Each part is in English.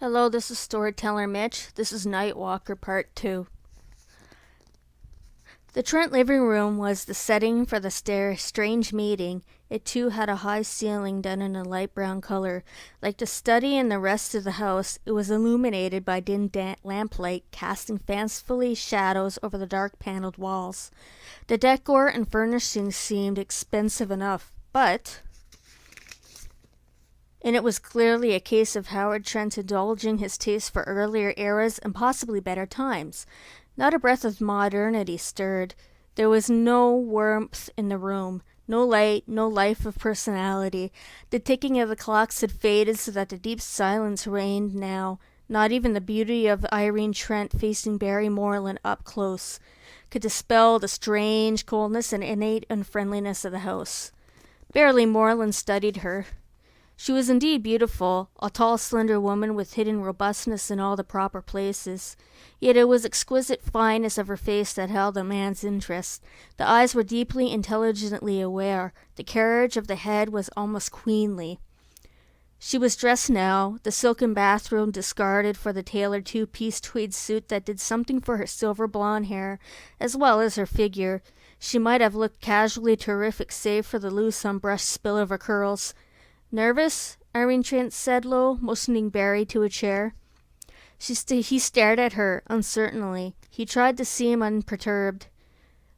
Hello, this is Storyteller Mitch. This is Nightwalker Part 2. The Trent living room was the setting for the strange meeting. It too had a high ceiling done in a light brown color. Like the study and the rest of the house, it was illuminated by dim lamplight, casting fancifully shadows over the dark paneled walls. The decor and furnishings seemed expensive enough, and it was clearly a case of Howard Trent indulging his taste for earlier eras and possibly better times. Not a breath of modernity stirred. There was no warmth in the room, no light, no life of personality. The ticking of the clocks had faded so that the deep silence reigned now. Not even the beauty of Irene Trent facing Barry Moreland up close could dispel the strange coldness and innate unfriendliness of the house. Barry Moreland studied her. She was indeed beautiful, a tall, slender woman with hidden robustness in all the proper places. Yet it was exquisite fineness of her face that held a man's interest. The eyes were deeply, intelligently aware. The carriage of the head was almost queenly. She was dressed now, the silken bathrobe discarded for the tailored two-piece tweed suit that did something for her silver blonde hair, as well as her figure. She might have looked casually terrific save for the loose, unbrushed spill of her curls. "Nervous?" Irene Trent said low, motioning Barry to a chair. He stared at her, uncertainly. He tried to seem unperturbed.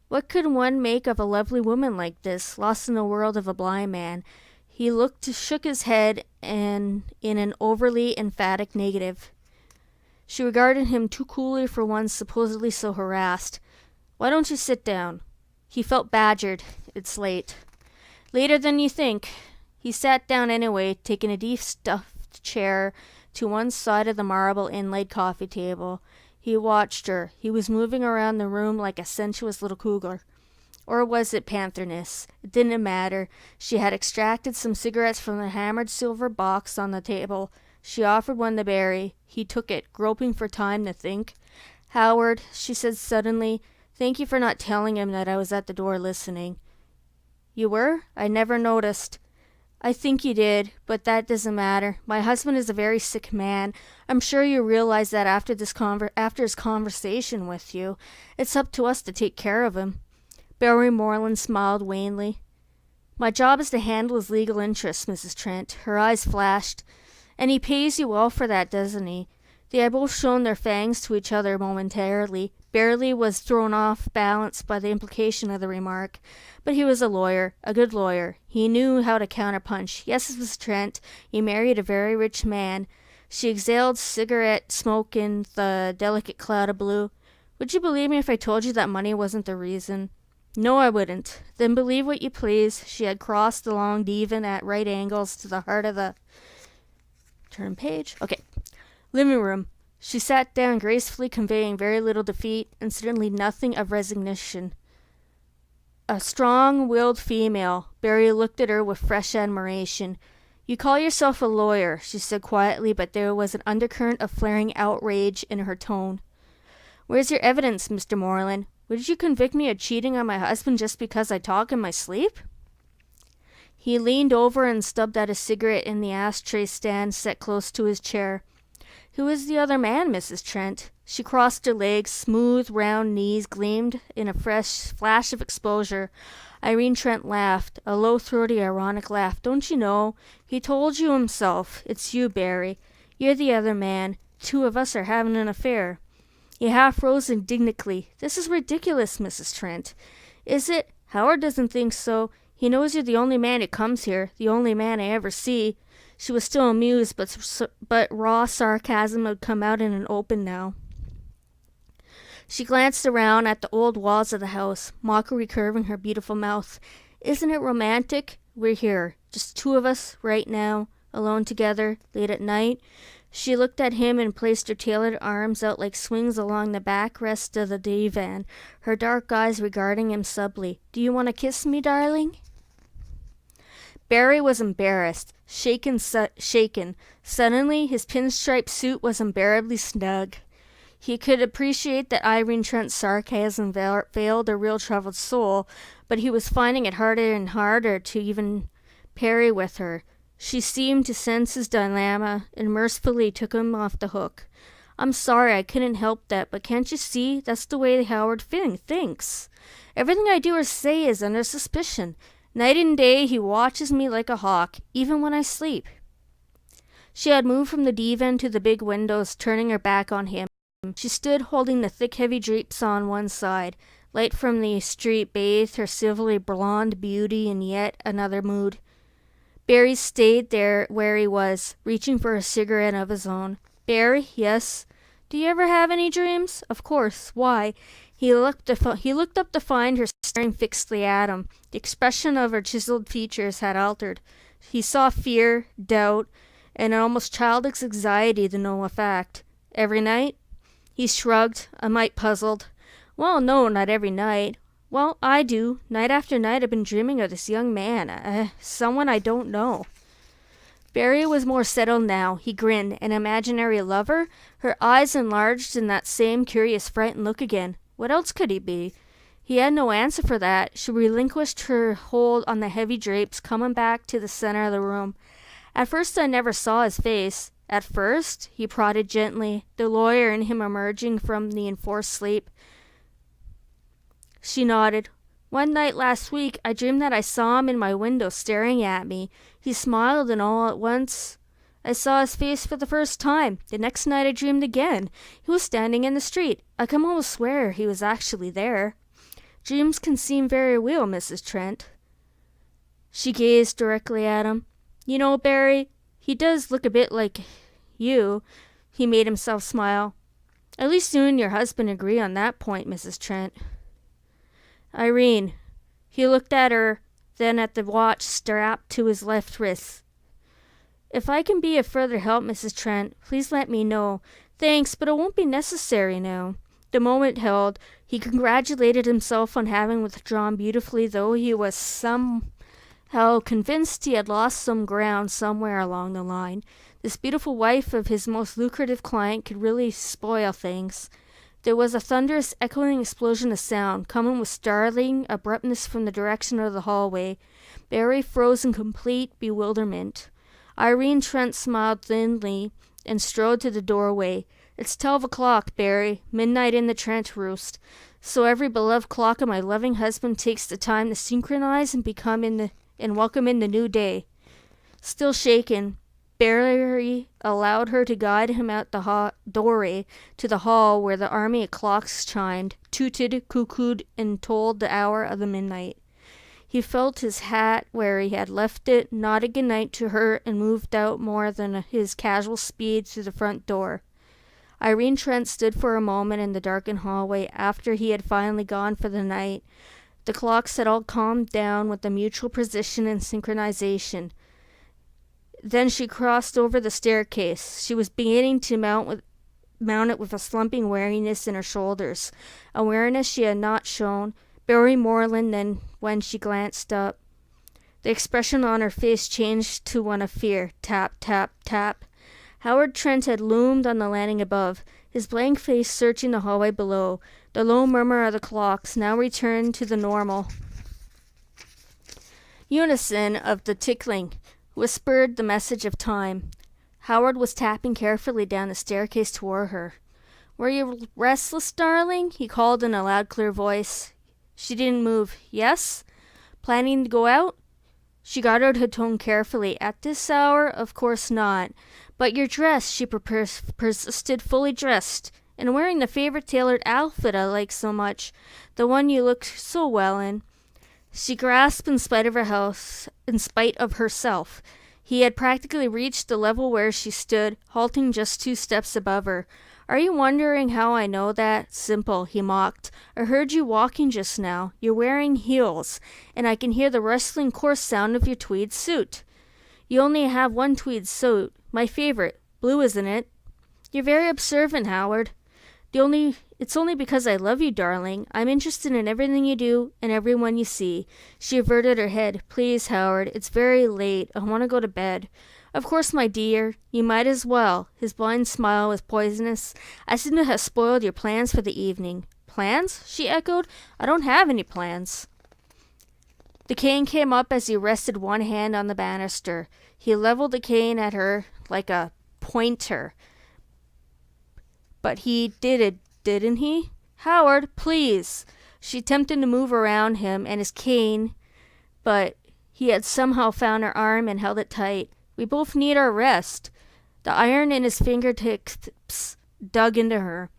What could one make of a lovely woman like this, lost in the world of a blind man? He shook his head in an overly emphatic negative. She regarded him too coolly for one supposedly so harassed. "Why don't you sit down?" He felt badgered. "It's late." "Later than you think." He sat down anyway, taking a deep stuffed chair to one side of the marble inlaid coffee table. He watched her. He was moving around the room like a sensuous little cougar. Or was it pantherness? It didn't matter. She had extracted some cigarettes from the hammered silver box on the table. She offered one to Barry. He took it, groping for time to think. "Howard," she said suddenly, "thank you for not telling him that I was at the door listening." "You were? I never noticed." "I think you did, but that doesn't matter. My husband is a very sick man. I'm sure you realize that after his conversation with you. It's up to us to take care of him." Barry Moreland smiled wanly. "My job is to handle his legal interests, Mrs. Trent." Her eyes flashed. "And he pays you well for that, doesn't he?" They had both shown their fangs to each other momentarily. Barely was thrown off balance by the implication of the remark. But he was a lawyer, a good lawyer. He knew how to counterpunch. "Yes, Mrs. Trent, you married a very rich man." She exhaled cigarette smoke in the delicate cloud of blue. "Would you believe me if I told you that money wasn't the reason?" "No, I wouldn't." "Then believe what you please." She had crossed the long divan at right angles to the heart of the... Turn page. Okay. Living room. She sat down gracefully, conveying very little defeat and certainly nothing of resignation. A strong-willed female. Barry looked at her with fresh admiration. "You call yourself a lawyer," she said quietly, but there was an undercurrent of flaring outrage in her tone. "Where's your evidence, Mr. Moreland? Would you convict me of cheating on my husband just because I talk in my sleep?" He leaned over and stubbed out a cigarette in the ashtray stand set close to his chair. "Who is the other man, Mrs. Trent?" She crossed her legs. Smooth, round knees gleamed in a fresh flash of exposure. Irene Trent laughed, a low, throaty, ironic laugh. "Don't you know? He told you himself. It's you, Barry. You're the other man. Two of us are having an affair." He half rose indignantly. "This is ridiculous, Mrs. Trent." "Is it? Howard doesn't think so. He knows you're the only man who comes here, the only man I ever see." She was still amused, but raw sarcasm had come out in an open now. She glanced around at the old walls of the house, mockery curving her beautiful mouth. "Isn't it romantic? We're here, just two of us, right now, alone together, late at night." She looked at him and placed her tailored arms out like swings along the backrest of the divan, her dark eyes regarding him subtly. "Do you want to kiss me, darling?" Barry was embarrassed, shaken. Suddenly, his pinstripe suit was unbearably snug. He could appreciate that Irene Trent's sarcasm veiled a real troubled soul, but he was finding it harder and harder to even parry with her. She seemed to sense his dilemma and mercifully took him off the hook. I'm sorry, I couldn't help that, but can't you see? That's the way Howard thinks. Everything I do or say is under suspicion. Night and day he watches me like a hawk, even when I sleep. She had moved from the divan to the big windows, turning her back on him. She stood holding the thick heavy drapes on one side. Light from the street bathed her silvery blonde beauty in yet another mood. Barry stayed there where he was, reaching for a cigarette of his own. Barry, yes? Do you ever have any dreams? Of course. Why? He looked up to find her staring fixedly at him. The expression of her chiseled features had altered. He saw fear, doubt, and an almost childish anxiety to know a fact. Every night? He shrugged, a mite puzzled. Well, no, not every night. Well, I do. Night after night I've been dreaming of this young man, someone I don't know. Barry was more settled now. He grinned. An imaginary lover? Her eyes enlarged in that same curious frightened look again. What else could he be? He had no answer for that. She relinquished her hold on the heavy drapes, coming back to the center of the room. At first I never saw his face. At first? He prodded gently, the lawyer in him emerging from the enforced sleep. She nodded. One night last week, I dreamed that I saw him in my window staring at me. He smiled, and all at once I saw his face for the first time. The next night I dreamed again. He was standing in the street. I can almost swear he was actually there. Dreams can seem very real, Mrs. Trent. She gazed directly at him. You know, Barry, he does look a bit like you. He made himself smile. At least you and your husband agree on that point, Mrs. Trent. Irene. He looked at her, then at the watch strapped to his left wrist. If I can be of further help, Mrs. Trent, please let me know. Thanks, but it won't be necessary now. The moment held. He congratulated himself on having withdrawn beautifully, though he was somehow convinced he had lost some ground somewhere along the line. This beautiful wife of his most lucrative client could really spoil things. There was a thunderous, echoing explosion of sound, coming with startling abruptness from the direction of the hallway. Barry froze in complete bewilderment. Irene Trent smiled thinly and strode to the doorway. It's 12 o'clock, Barry, midnight in the Trent roost. So every beloved clock of my loving husband takes the time to synchronize and welcome in the new day. Still shaken, Barry allowed her to guide him out the doorway to the hall where the army of clocks chimed, tooted, cuckooed, and told the hour of the midnight. He felt his hat where he had left it, nodded goodnight to her, and moved out more than his casual speed through the front door. Irene Trent stood for a moment in the darkened hallway after he had finally gone for the night. The clocks had all calmed down with the mutual precision and synchronization. Then she crossed over the staircase. She was beginning to mount it with a slumping weariness in her shoulders, a weariness she had not shown Barry Moreland than when she glanced up. The expression on her face changed to one of fear. Tap, tap, tap. Howard Trent had loomed on the landing above, his blank face searching the hallway below. The low murmur of the clocks now returned to the normal unison of the tickling, whispered the message of time. Howard was tapping carefully down the staircase toward her. Were you restless, darling? He called in a loud, clear voice. She didn't move. Yes? Planning to go out? She guarded her tone carefully. At this hour, of course not. But you're dressed, she persisted, fully dressed, and wearing the favorite tailored outfit I like so much, the one you look so well in. She grasped in spite of herself. He had practically reached the level where she stood, halting just 2 steps above her. Are you wondering how I know that? Simple, he mocked. I heard you walking just now. You're wearing heels, and I can hear the rustling coarse sound of your tweed suit. You only have one tweed suit, my favorite. Blue, isn't it? You're very observant, Howard. It's only because I love you, darling. I'm interested in everything you do and everyone you see. She averted her head. Please, Howard, it's very late. I want to go to bed. Of course, my dear. You might as well. His blind smile was poisonous. I seem to have spoiled your plans for the evening. Plans? She echoed. I don't have any plans. The cane came up as he rested one hand on the banister. He leveled the cane at her like a pointer. But he did it, didn't he? Howard, please. She attempted to move around him and his cane, but he had somehow found her arm and held it tight. We both need our rest. The iron in his fingertips dug into her.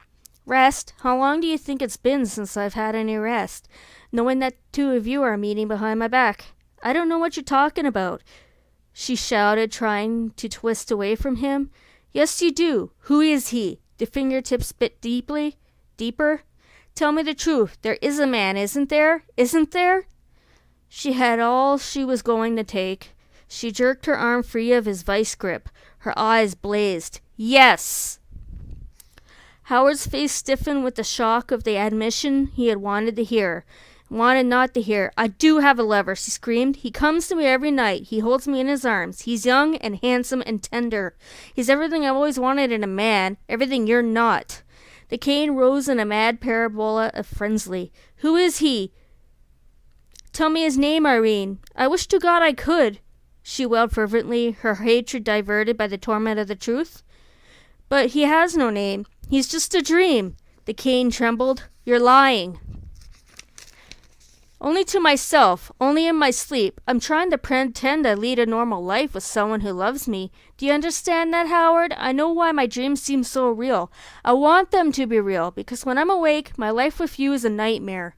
Rest? How long do you think it's been since I've had any rest? Knowing that two of you are meeting behind my back. I don't know what you're talking about, she shouted, trying to twist away from him. Yes, you do. Who is he? The fingertips bit deeper. Tell me the truth. There is a man, isn't there? Isn't there? She had all she was going to take. She jerked her arm free of his vice grip. Her eyes blazed. Yes! Howard's face stiffened with the shock of the admission he had wanted to hear. Wanted not to hear. I do have a lover, she screamed. He comes to me every night. He holds me in his arms. He's young and handsome and tender. He's everything I've always wanted in a man. Everything you're not. The cane rose in a mad parabola of frenzy. Who is he? Tell me his name, Irene. I wish to God I could, she wailed fervently, her hatred diverted by the torment of the truth. But he has no name. He's just a dream. The cane trembled. You're lying. Only to myself, only in my sleep. I'm trying to pretend I lead a normal life with someone who loves me. Do you understand that, Howard? I know why my dreams seem so real. I want them to be real, because when I'm awake, my life with you is a nightmare.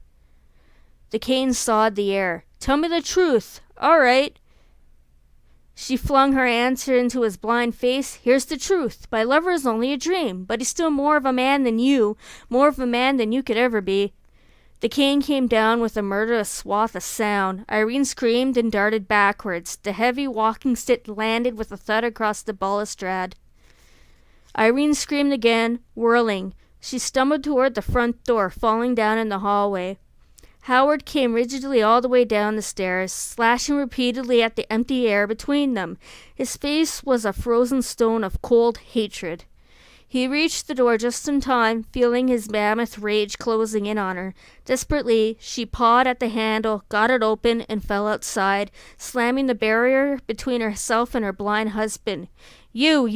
The cane sawed the air. Tell me the truth. All right. She flung her answer into his blind face. Here's the truth. My lover is only a dream, but he's still more of a man than you, more of a man than you could ever be. The cane came down with a murderous swath of sound. Irene screamed and darted backwards. The heavy walking stick landed with a thud across the balustrade. Irene screamed again, whirling. She stumbled toward the front door, falling down in the hallway. Howard came rigidly all the way down the stairs, slashing repeatedly at the empty air between them. His face was a frozen stone of cold hatred. He reached the door just in time, feeling his mammoth rage closing in on her. Desperately, she pawed at the handle, got it open, and fell outside, slamming the barrier between herself and her blind husband. You!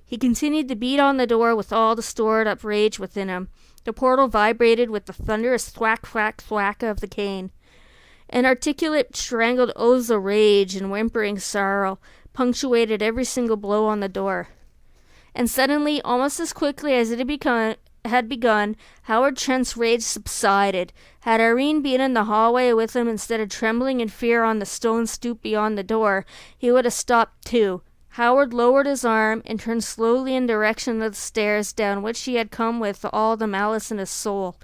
He continued to beat on the door with all the stored-up rage within him. The portal vibrated with the thunderous thwack, thwack, thwack of the cane. Inarticulate, strangled oaths of rage and whimpering sorrow punctuated every single blow on the door. And suddenly, almost as quickly as it had begun, Howard Trent's rage subsided. Had Irene been in the hallway with him instead of trembling in fear on the stone stoop beyond the door, he would have stopped too. Howard lowered his arm and turned slowly in direction of the stairs down which he had come with all the malice in his soul.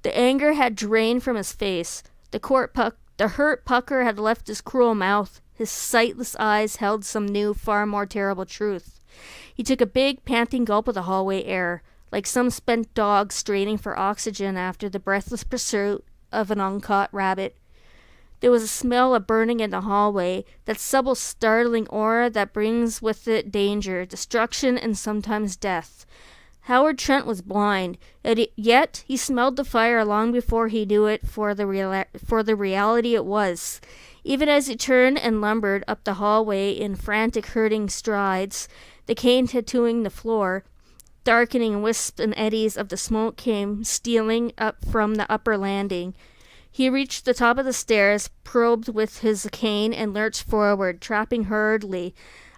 The anger had drained from his face. The hurt pucker had left his cruel mouth. His sightless eyes held some new, far more terrible truth. He took a big, panting gulp of the hallway air, like some spent dog straining for oxygen after the breathless pursuit of an uncaught rabbit. There was a smell of burning in the hallway, that subtle, startling aura that brings with it danger, destruction, and sometimes death. Howard Trent was blind, yet he smelled the fire long before he knew it for the reality it was. Even as he turned and lumbered up the hallway in frantic, hurting strides, the cane tattooing the floor, darkening wisps and eddies of the smoke came stealing up from the upper landing. He reached the top of the stairs, probed with his cane, and lurched forward, tramping hurriedly.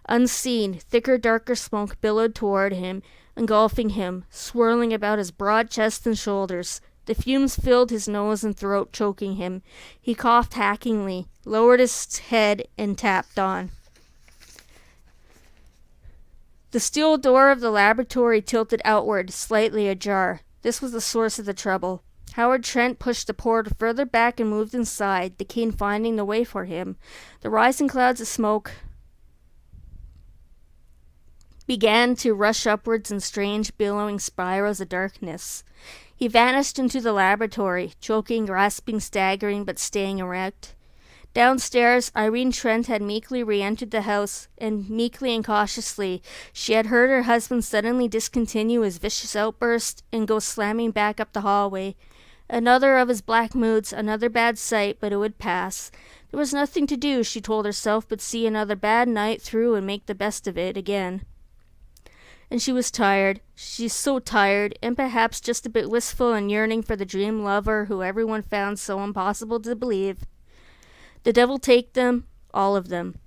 Unseen, thicker, darker smoke billowed toward him, engulfing him, swirling about his broad chest and shoulders. The fumes filled his nose and throat, choking him. He coughed hackingly, lowered his head, and tapped on. The steel door of the laboratory tilted outward, slightly ajar. This was the source of the trouble. Howard Trent pushed the portal further back and moved inside, the cane finding the way for him. The rising clouds of smoke began to rush upwards in strange, billowing spirals of darkness. He vanished into the laboratory, choking, grasping, staggering, but staying erect. Downstairs, Irene Trent had meekly re-entered the house, and meekly and cautiously she had heard her husband suddenly discontinue his vicious outburst and go slamming back up the hallway. Another of his black moods, another bad sight, but it would pass. There was nothing to do, she told herself, but see another bad night through and make the best of it again. And she was tired. She's so tired, and perhaps just a bit wistful and yearning for the dream lover who everyone found so impossible to believe. The devil take them, all of them.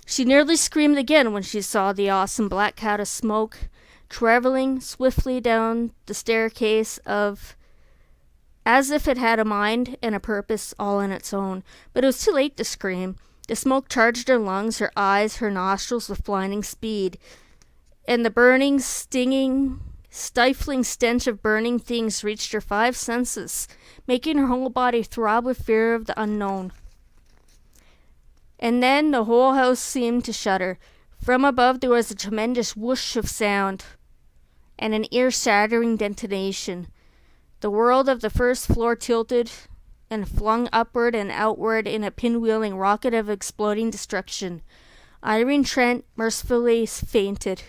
She nearly screamed again when she saw the awesome black cloud of smoke traveling swiftly down the staircase as if it had a mind and a purpose all on its own. But it was too late to scream. The smoke charged her lungs, her eyes, her nostrils with blinding speed, and the burning, stinging, stifling stench of burning things reached her 5 senses, making her whole body throb with fear of the unknown. And then the whole house seemed to shudder. From above there was a tremendous whoosh of sound, and an ear-shattering detonation. The world of the first floor tilted and flung upward and outward in a pinwheeling rocket of exploding destruction. Irene Trent mercifully fainted.